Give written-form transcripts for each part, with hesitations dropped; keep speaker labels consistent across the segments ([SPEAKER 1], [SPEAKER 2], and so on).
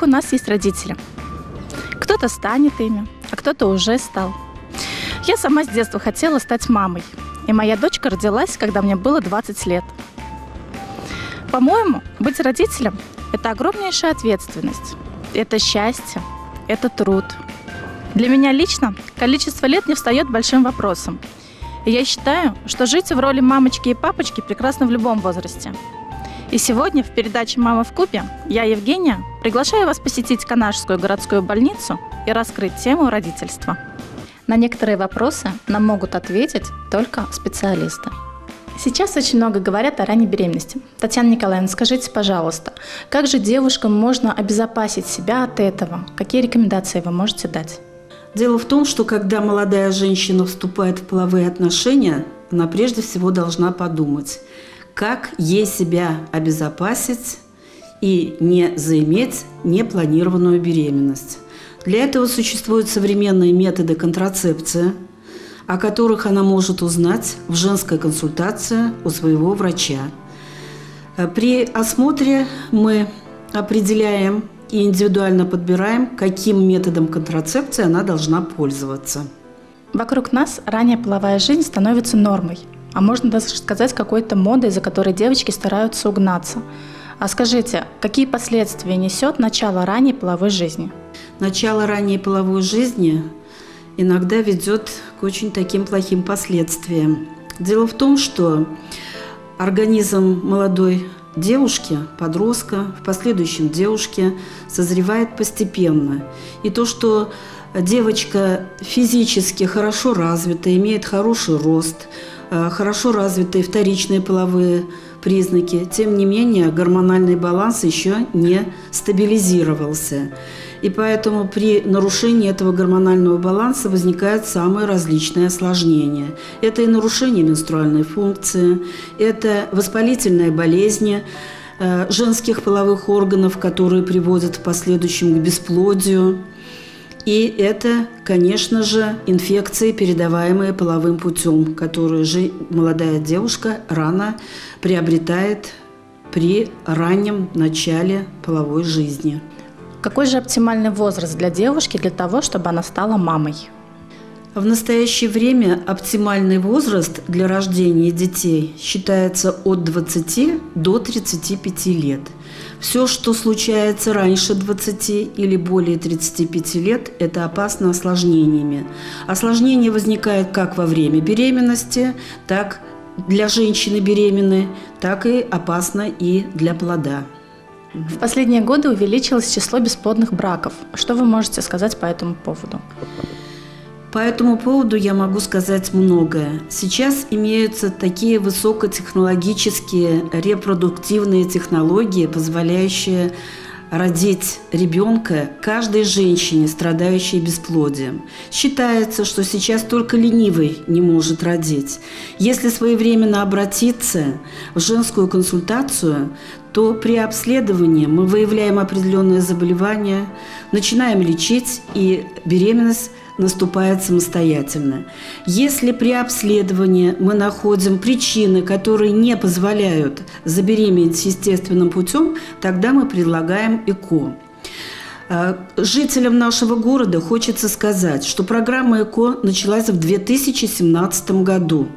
[SPEAKER 1] нас есть родители. Кто-то станет ими, а кто-то уже стал. Я сама с детства хотела стать мамой, и моя дочка родилась, когда мне было 20 лет. По-моему, быть родителем – это огромнейшая ответственность, это счастье, это труд. Для меня лично количество лет не встает большим вопросом. И я считаю, что жить в роли мамочки и папочки прекрасно в любом возрасте. И сегодня в передаче «Мама вкупе» я, Евгения, приглашаю вас посетить Канашскую городскую больницу и раскрыть тему родительства. На некоторые вопросы нам могут ответить только специалисты. Сейчас очень много говорят о ранней беременности. Татьяна Николаевна, скажите, пожалуйста, как же девушкам можно обезопасить себя от этого? Какие рекомендации вы можете дать?
[SPEAKER 2] Дело в том, что когда молодая женщина вступает в половые отношения, она прежде всего должна подумать, как ей себя обезопасить и не заиметь непланированную беременность. Для этого существуют современные методы контрацепции, о которых она может узнать в женской консультации у своего врача. При осмотре мы определяем и индивидуально подбираем, каким методом контрацепции она должна пользоваться.
[SPEAKER 1] Вокруг нас ранняя половая жизнь становится нормой, а можно даже сказать какой-то модой, за которой девочки стараются угнаться. А скажите, какие последствия несет начало ранней половой жизни?
[SPEAKER 2] Начало ранней половой жизни иногда ведет к очень таким плохим последствиям. Дело в том, что организм молодой девушки, подростка, в последующем девушки созревает постепенно. И то, что девочка физически хорошо развита, имеет хороший рост, хорошо развитые вторичные половые признаки, тем не менее гормональный баланс еще не стабилизировался. И поэтому при нарушении этого гормонального баланса возникают самые различные осложнения. Это и нарушение менструальной функции, это воспалительные болезни женских половых органов, которые приводят в последующем к бесплодию. И это, конечно же, инфекции, передаваемые половым путем, которые же молодая девушка рано приобретает при раннем начале половой жизни.
[SPEAKER 1] Какой же оптимальный возраст для девушки для того, чтобы она стала мамой?
[SPEAKER 2] В настоящее время оптимальный возраст для рождения детей считается от 20 до 35 лет. Все, что случается раньше 20 или более 35 лет, это опасно осложнениями. Осложнения возникают как во время беременности, так для женщины беременной, так и опасно и для плода.
[SPEAKER 1] В последние годы увеличилось число бесплодных браков. Что вы можете сказать по этому поводу?
[SPEAKER 2] По этому поводу я могу сказать многое. Сейчас имеются такие высокотехнологические репродуктивные технологии, позволяющие родить ребенка каждой женщине, страдающей бесплодием. Считается, что сейчас только ленивый не может родить. Если своевременно обратиться в женскую консультацию, то при обследовании мы выявляем определенные заболевания, начинаем лечить, и беременность наступает самостоятельно. Если при обследовании мы находим причины, которые не позволяют забеременеть естественным путем, тогда мы предлагаем ЭКО. Жителям нашего города хочется сказать, что программа ЭКО началась в 2017 году.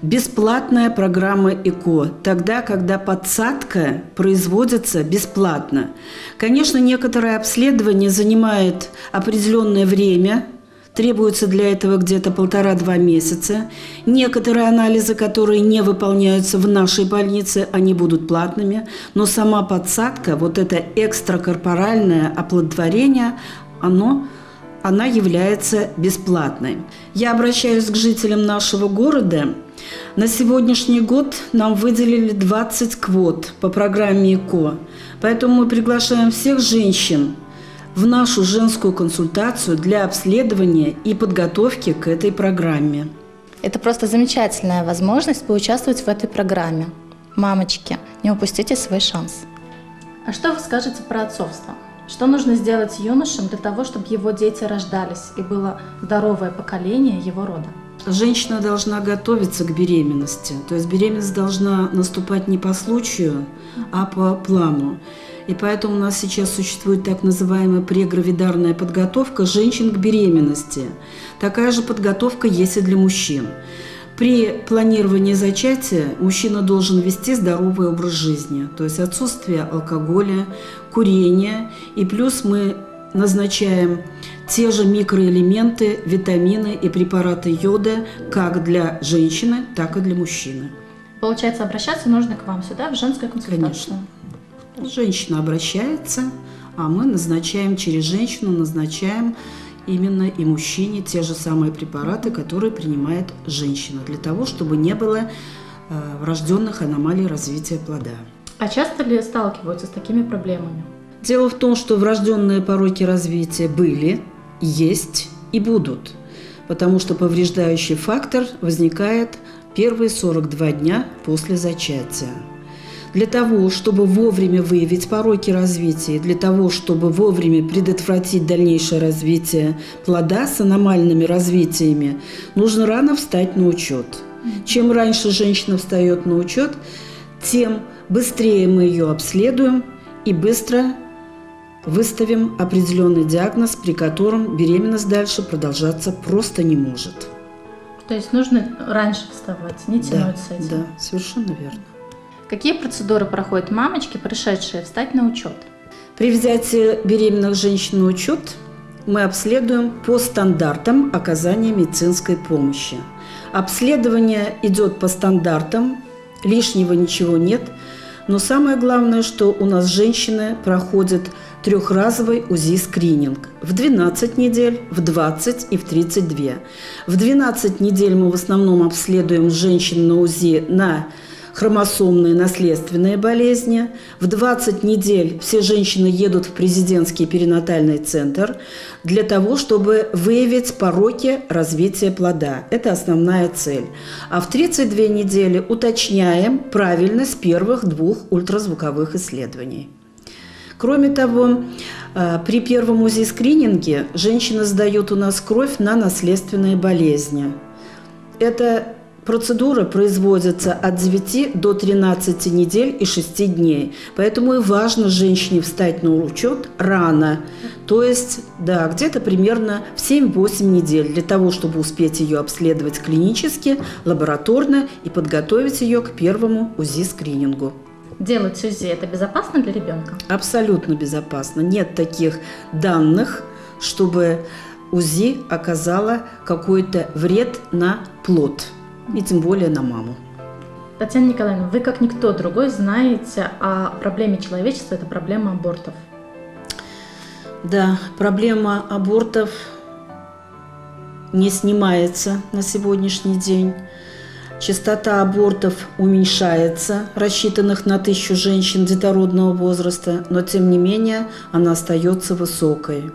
[SPEAKER 2] Бесплатная программа ЭКО, тогда, когда подсадка производится бесплатно. Конечно, некоторое обследование занимает определенное время, требуется для этого где-то 1,5-2 месяца. Некоторые анализы, которые не выполняются в нашей больнице, они будут платными, но сама подсадка, вот это экстракорпоральное оплодотворение, она является бесплатной. Я обращаюсь к жителям нашего города. На сегодняшний год нам выделили 20 квот по программе ЭКО. Поэтому мы приглашаем всех женщин в нашу женскую консультацию для обследования и подготовки к этой программе.
[SPEAKER 1] Это просто замечательная возможность поучаствовать в этой программе. Мамочки, не упустите свой шанс. А что вы скажете про отцовство? Что нужно сделать юношам для того, чтобы его дети рождались и было здоровое поколение его рода?
[SPEAKER 2] Женщина должна готовиться к беременности. То есть беременность должна наступать не по случаю, а по плану. И поэтому у нас сейчас существует так называемая прегравидарная подготовка женщин к беременности. Такая же подготовка есть и для мужчин. При планировании зачатия мужчина должен вести здоровый образ жизни, то есть отсутствие алкоголя, курения, и плюс мы назначаем те же микроэлементы, витамины и препараты йода как для женщины, так и для мужчины.
[SPEAKER 1] Получается, обращаться нужно к вам сюда, в женскую консультацию?
[SPEAKER 2] Конечно. Женщина обращается, а мы назначаем через женщину, назначаем именно и мужчине те же самые препараты, которые принимает женщина, для того, чтобы не было врожденных аномалий развития плода.
[SPEAKER 1] А часто ли сталкиваются с такими проблемами?
[SPEAKER 2] Дело в том, что врожденные пороки развития были, есть и будут, потому что повреждающий фактор возникает первые 42 дня после зачатия. Для того, чтобы вовремя выявить пороки развития, для того, чтобы вовремя предотвратить дальнейшее развитие плода с аномальными развитиями, нужно рано встать на учет. Чем раньше женщина встает на учет, тем быстрее мы ее обследуем и быстро выставим определенный диагноз, при котором беременность дальше продолжаться просто не может.
[SPEAKER 1] То есть нужно раньше вставать, не тянуть с этим?
[SPEAKER 2] Да, совершенно верно.
[SPEAKER 1] Какие процедуры проходят мамочки, пришедшие встать на учет?
[SPEAKER 2] При взятии беременных женщин на учет мы обследуем по стандартам оказания медицинской помощи. Обследование идет по стандартам, лишнего ничего нет, но самое главное, что у нас женщины проходят трехразовый УЗИ-скрининг в 12 недель, в 20 и в 32. В 12 недель мы в основном обследуем женщин на УЗИ на хромосомные наследственные болезни. В 20 недель все женщины едут в президентский перинатальный центр для того, чтобы выявить пороки развития плода. Это основная цель. А в 32 недели уточняем правильность первых 2 ультразвуковых исследований. Кроме того, при первом УЗИ-скрининге женщины сдают у нас кровь на наследственные болезни. Эта процедура производится от 9 до 13 недель и 6 дней. Поэтому и важно женщине встать на учет рано, то есть где-то примерно в 7-8 недель, для того, чтобы успеть ее обследовать клинически, лабораторно и подготовить ее к первому УЗИ-скринингу.
[SPEAKER 1] Делать УЗИ – это безопасно для ребенка?
[SPEAKER 2] Абсолютно безопасно. Нет таких данных, чтобы УЗИ оказало какой-то вред на плод, и тем более на маму.
[SPEAKER 1] Татьяна Николаевна, вы как никто другой знаете о проблеме человечества – это проблема абортов.
[SPEAKER 2] Да, проблема абортов не снимается на сегодняшний день. Частота абортов уменьшается, рассчитанных на 1000 женщин детородного возраста, но тем не менее она остается высокой.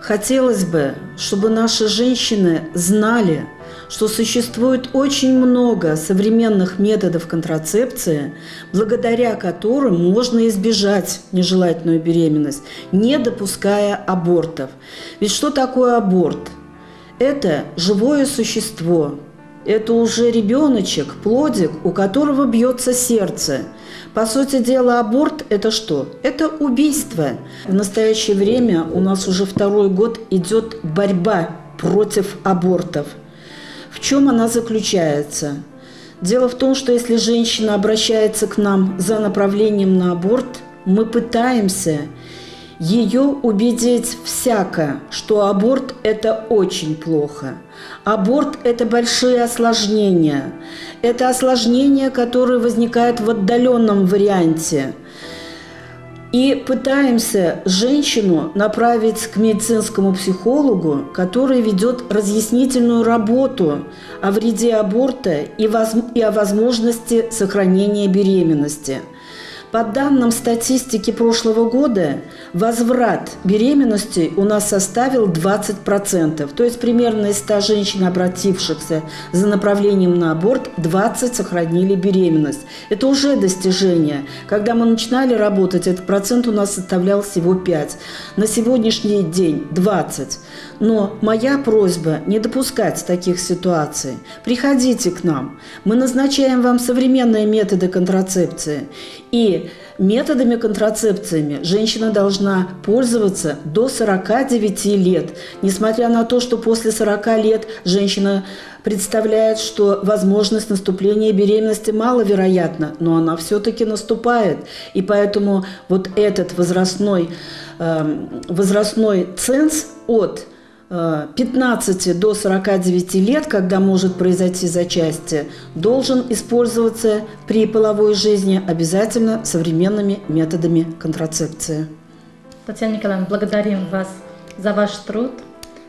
[SPEAKER 2] Хотелось бы, чтобы наши женщины знали, что существует очень много современных методов контрацепции, благодаря которым можно избежать нежелательную беременность, не допуская абортов. Ведь что такое аборт? Это живое существо. Это уже ребеночек, плодик, у которого бьется сердце. По сути дела, аборт – это что? Это убийство. В настоящее время у нас уже 2-й год идет борьба против абортов. В чем она заключается? Дело в том, что если женщина обращается к нам за направлением на аборт, мы пытаемся ее убедить всяко, что аборт – это очень плохо. Аборт – это большие осложнения. Это осложнения, которые возникают в отдаленном варианте. И пытаемся женщину направить к медицинскому психологу, который ведет разъяснительную работу о вреде аборта и о возможности сохранения беременности. По данным статистики прошлого года, возврат беременности у нас составил 20%. То есть примерно из 100 женщин, обратившихся за направлением на аборт, 20 сохранили беременность. Это уже достижение. Когда мы начинали работать, этот процент у нас составлял всего 5. На сегодняшний день 20. Но моя просьба не допускать таких ситуаций. Приходите к нам. Мы назначаем вам современные методы контрацепции. И методами контрацепциями женщина должна пользоваться до 49 лет. Несмотря на то, что после 40 лет женщина представляет, что возможность наступления беременности маловероятна, но она все-таки наступает. И поэтому вот этот возрастной ценз от 15 до 49 лет, когда может произойти зачатие, должен использоваться при половой жизни обязательно современными методами контрацепции.
[SPEAKER 1] Татьяна Николаевна, благодарим вас за ваш труд,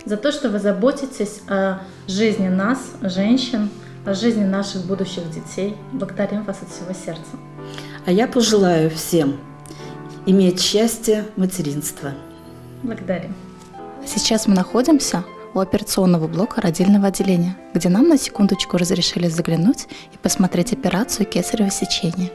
[SPEAKER 1] за то, что вы заботитесь о жизни нас, женщин, о жизни наших будущих детей. Благодарим вас от всего сердца.
[SPEAKER 2] А я пожелаю всем иметь счастье материнства.
[SPEAKER 1] Благодарим. Сейчас мы находимся у операционного блока родильного отделения, где нам на секундочку разрешили заглянуть и посмотреть операцию кесарево сечения.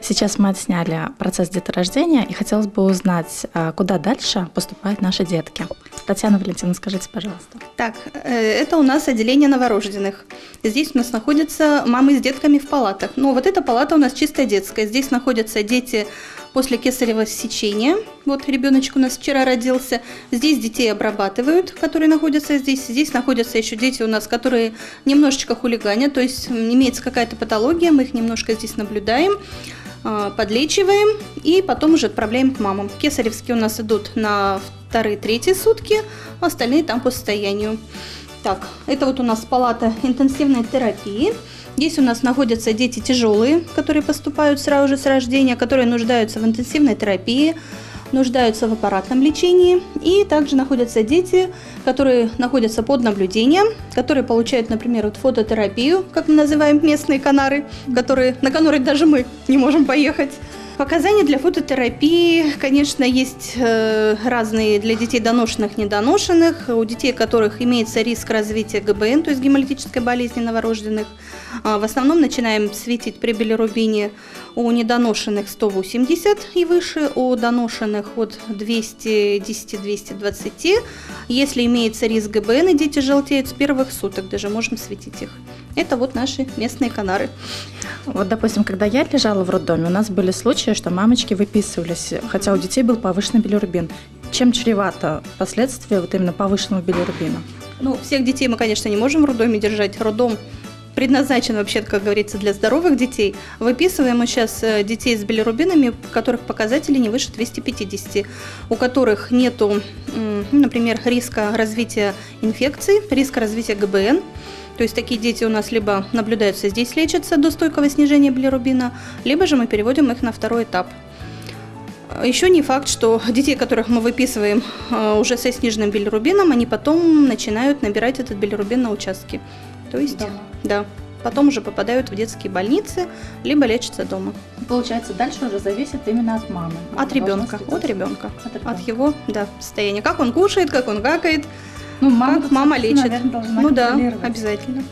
[SPEAKER 1] Сейчас мы отсняли процесс деторождения, и хотелось бы узнать, куда дальше поступают наши детки. Татьяна Валентиновна, скажите, пожалуйста.
[SPEAKER 3] Так, это у нас отделение новорожденных. Здесь у нас находятся мамы с детками в палатах. Но вот эта палата у нас чисто детская. Здесь находятся дети после кесарево сечения. Вот ребеночек у нас вчера родился. Здесь детей обрабатывают, которые находятся здесь. Здесь находятся еще дети у нас, которые немножечко хулиганят, то есть имеется какая-то патология, мы их немножко здесь наблюдаем, подлечиваем и потом уже отправляем к мамам. Кесаревские у нас идут на 2-3 сутки, а остальные там по состоянию. Так, это вот у нас палата интенсивной терапии. Здесь у нас находятся дети тяжелые, которые поступают сразу же с рождения, которые нуждаются в интенсивной терапии, нуждаются в аппаратном лечении. И также находятся дети, которые находятся под наблюдением, которые получают, например, вот фототерапию, как мы называем местные канары, на которые даже мы не можем поехать. Показания для фототерапии, конечно, есть разные для детей доношенных, недоношенных, у детей, у которых имеется риск развития ГБН, то есть гемолитической болезни новорожденных. В основном начинаем светить при билирубине у недоношенных 180 и выше, у доношенных от 210-220. Если имеется риск ГБН и дети желтеют, с первых суток даже можем светить их. Это вот наши местные канары.
[SPEAKER 1] Вот, допустим, когда я лежала в роддоме, у нас были случаи, что мамочки выписывались, хотя у детей был повышенный билирубин. Чем чревато последствия вот именно повышенного билирубина?
[SPEAKER 3] Ну, всех детей мы, конечно, не можем в роддоме держать. Роддом предназначен вообще, как говорится, для здоровых детей. Выписываем мы сейчас детей с билирубинами, у которых показатели не выше 250, у которых нету, например, риска развития инфекций, риска развития ГБН. То есть такие дети у нас либо наблюдаются здесь, лечатся до стойкого снижения билирубина, либо же мы переводим их на второй этап. Еще не факт, что детей, которых мы выписываем уже со сниженным билирубином, они потом начинают набирать этот билирубин на участке. То есть, да, потом уже попадают в детские больницы, либо лечатся дома.
[SPEAKER 1] Получается, дальше уже зависит именно от мамы.
[SPEAKER 3] От ребенка, от его состояния. Как он кушает, как он какает. Ну, мама лечит.
[SPEAKER 1] Наверное,
[SPEAKER 3] да, обязательно.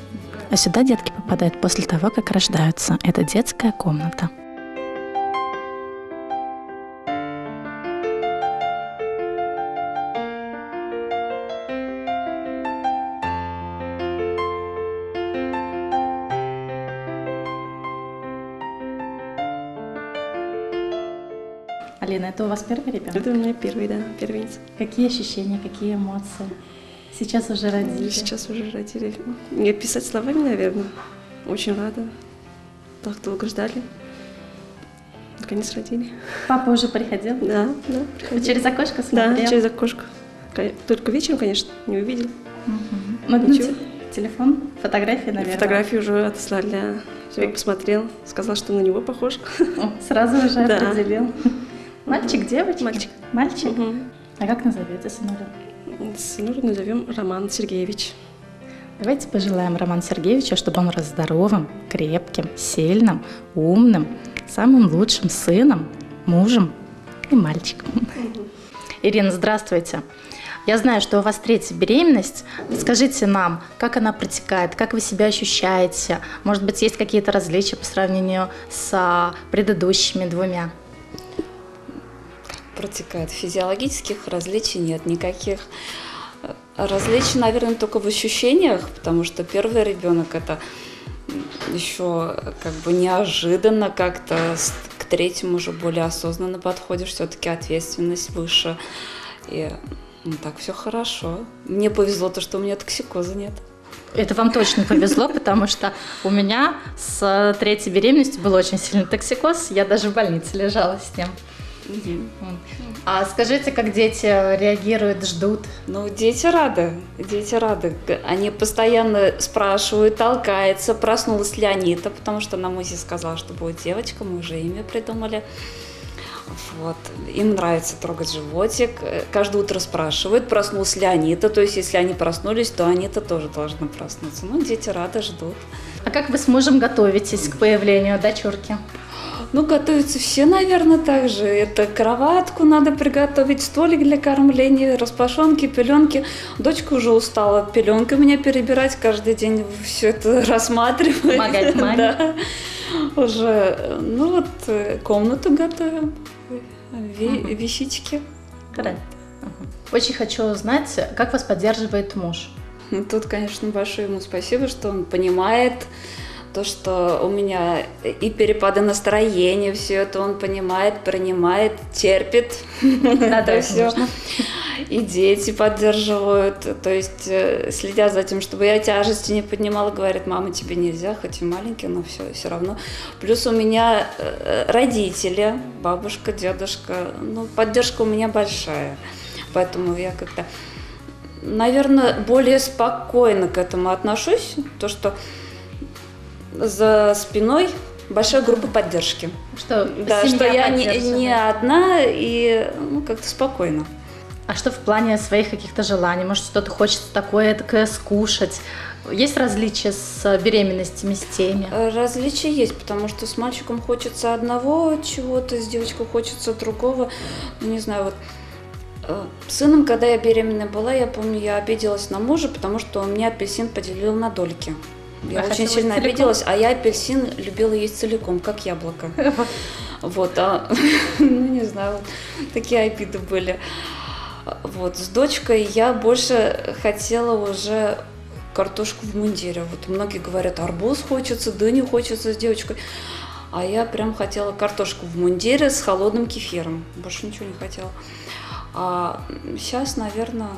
[SPEAKER 1] А сюда детки попадают после того, как рождаются. Это детская комната. Алина, это у вас первый ребенок?
[SPEAKER 4] Это у меня первый, да, первенец.
[SPEAKER 1] Какие ощущения, какие эмоции? Сейчас уже родили.
[SPEAKER 4] Сейчас уже родили. Не описать словами, наверное. Очень рада. Так долго ждали. Наконец родили.
[SPEAKER 1] Папа уже приходил?
[SPEAKER 4] Да, приходил.
[SPEAKER 1] Через окошко смотрел?
[SPEAKER 4] Да, через окошко. Только вечером, конечно, не увидел.
[SPEAKER 1] Телефон, фотографии, наверное?
[SPEAKER 4] Фотографии уже отослали. Все, посмотрел, сказал, что на него похож.
[SPEAKER 1] Сразу уже определил. Мальчик, девочка?
[SPEAKER 4] Мальчик.
[SPEAKER 1] Мальчик? А как назовете сынулю?
[SPEAKER 4] Сынулю назовем Роман Сергеевич.
[SPEAKER 1] Давайте пожелаем Роману Сергеевичу, чтобы он рос здоровым, крепким, сильным, умным, самым лучшим сыном, мужем и мальчиком. Ирина, здравствуйте. Я знаю, что у вас 3-я беременность. Скажите нам, как она протекает, как вы себя ощущаете? Может быть, есть какие-то различия по сравнению с предыдущими 2?
[SPEAKER 5] Протекает. Физиологических различий нет никаких. Различия, наверное, только в ощущениях, потому что первый ребенок это еще как бы неожиданно как-то, к 3-му уже более осознанно подходишь, все-таки ответственность выше. И так все хорошо. Мне повезло то, что у меня токсикоза нет.
[SPEAKER 1] Это вам точно повезло, потому что у меня с 3-й беременностью был очень сильный токсикоз. Я даже в больнице лежала с ним. А скажите, как дети реагируют, ждут?
[SPEAKER 5] Ну, дети рады. Они постоянно спрашивают, толкаются, проснулась ли Анита, потому что на МУЗИ сказала, что будет девочка, мы уже имя придумали. Вот. Им нравится трогать животик. Каждое утро спрашивают, проснулась ли Анита. То есть, если они проснулись, то Анита тоже должна проснуться. Ну, дети рады, ждут.
[SPEAKER 1] А как вы с мужем готовитесь к появлению дочурки?
[SPEAKER 5] Ну, готовятся все, наверное, так же. Это кроватку надо приготовить, столик для кормления, распашонки, пеленки. Дочка уже устала пеленкой меня перебирать, каждый день все это рассматривать.
[SPEAKER 1] Помогать маме.
[SPEAKER 5] Да. Уже, ну вот, комнату готовим, вещички.
[SPEAKER 1] Да. Очень хочу узнать, как вас поддерживает муж.
[SPEAKER 5] Ну, тут, конечно, большое ему спасибо, что он понимает то, что у меня и перепады настроения, все это он понимает, принимает, терпит.
[SPEAKER 1] Да,
[SPEAKER 5] все. И дети поддерживают, то есть следят за тем, чтобы я тяжести не поднимала, говорят, мама, тебе нельзя, хоть и маленький, но все равно. Плюс у меня родители, бабушка, дедушка, ну, поддержка у меня большая, поэтому я как-то, наверное, более спокойно к этому отношусь, то, что за спиной большая группа поддержки.
[SPEAKER 1] Что
[SPEAKER 5] я не одна и как-то спокойно.
[SPEAKER 1] А что в плане своих каких-то желаний? Может, что-то хочется такое скушать? Есть различия с беременностями, с теми?
[SPEAKER 5] Различия есть, потому что с мальчиком хочется одного чего-то, с девочкой хочется другого. Не знаю, вот с сыном, когда я беременная была, я помню, я обиделась на мужа, потому что он мне апельсин поделил на дольки. Я очень сильно обиделась, а я апельсин любила есть целиком, как яблоко. Вот, ну не знаю, такие обиды были. Вот, с дочкой я больше хотела уже картошку в мундире. Вот многие говорят, арбуз хочется, дыню хочется с девочкой. А я прям хотела картошку в мундире с холодным кефиром. Больше ничего не хотела. А сейчас, наверное,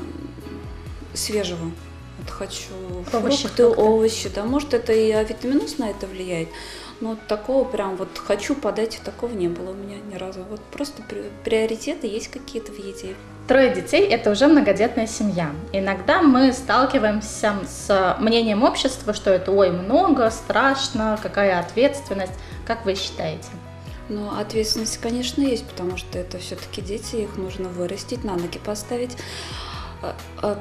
[SPEAKER 5] свежего. Вот хочу фрукты, овощи. Да, может, это и авитаминоз на это влияет. Но такого прям вот хочу подать, такого не было у меня ни разу. Вот просто приоритеты есть какие-то в еде.
[SPEAKER 1] 3 детей – это уже многодетная семья. Иногда мы сталкиваемся с мнением общества, что это ой, много, страшно, какая ответственность. Как вы считаете?
[SPEAKER 5] Ну, ответственность, конечно, есть, потому что это все-таки дети, их нужно вырастить, на ноги поставить.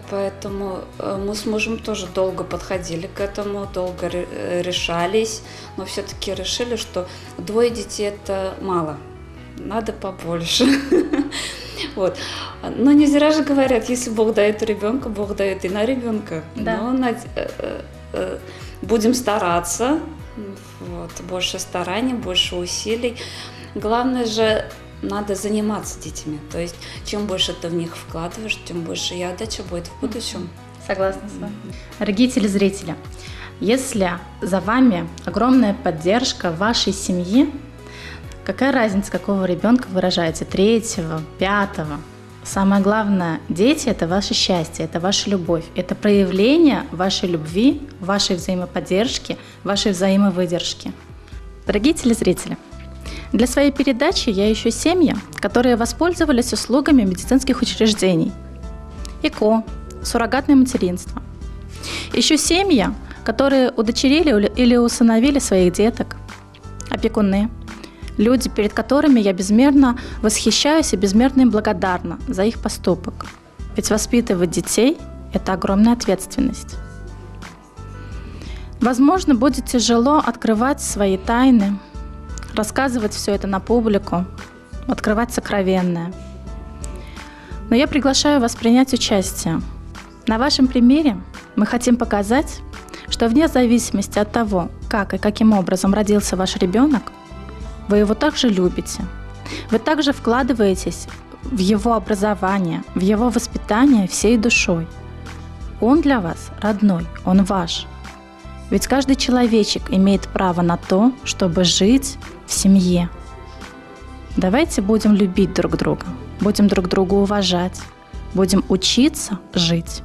[SPEAKER 5] Поэтому мы с мужем тоже долго подходили к этому, долго решались, но все-таки решили, что 2 детей – это мало, надо побольше. Вот. Но не зря же говорят, если Бог дает ребенка, Бог дает и на ребенка.
[SPEAKER 1] Да.
[SPEAKER 5] Но будем стараться, вот, больше стараний, больше усилий. Главное же, надо заниматься детьми. То есть, чем больше ты в них вкладываешь, тем больше и отдача будет в будущем.
[SPEAKER 1] Согласна с вами. Дорогие телезрители, если за вами огромная поддержка вашей семьи, какая разница, какого ребенка вы рожаете, 3-го, 5-го? Самое главное, дети – это ваше счастье, это ваша любовь, это проявление вашей любви, вашей взаимоподдержки, вашей взаимовыдержки. Дорогие телезрители, для своей передачи я ищу семьи, которые воспользовались услугами медицинских учреждений. ЭКО, суррогатное материнство. Ищу семьи, которые удочерили или усыновили своих деток, опекуны. Люди, перед которыми я безмерно восхищаюсь и безмерно им благодарна за их поступок. Ведь воспитывать детей – это огромная ответственность. Возможно, будет тяжело открывать свои тайны, рассказывать все это на публику, открывать сокровенное. Но я приглашаю вас принять участие. На вашем примере мы хотим показать, что вне зависимости от того, как и каким образом родился ваш ребенок, вы его также любите. Вы также вкладываетесь в его образование, в его воспитание всей душой. Он для вас родной, он ваш. Ведь каждый человечек имеет право на то, чтобы жить в семье. Давайте будем любить друг друга, будем друг друга уважать, будем учиться жить.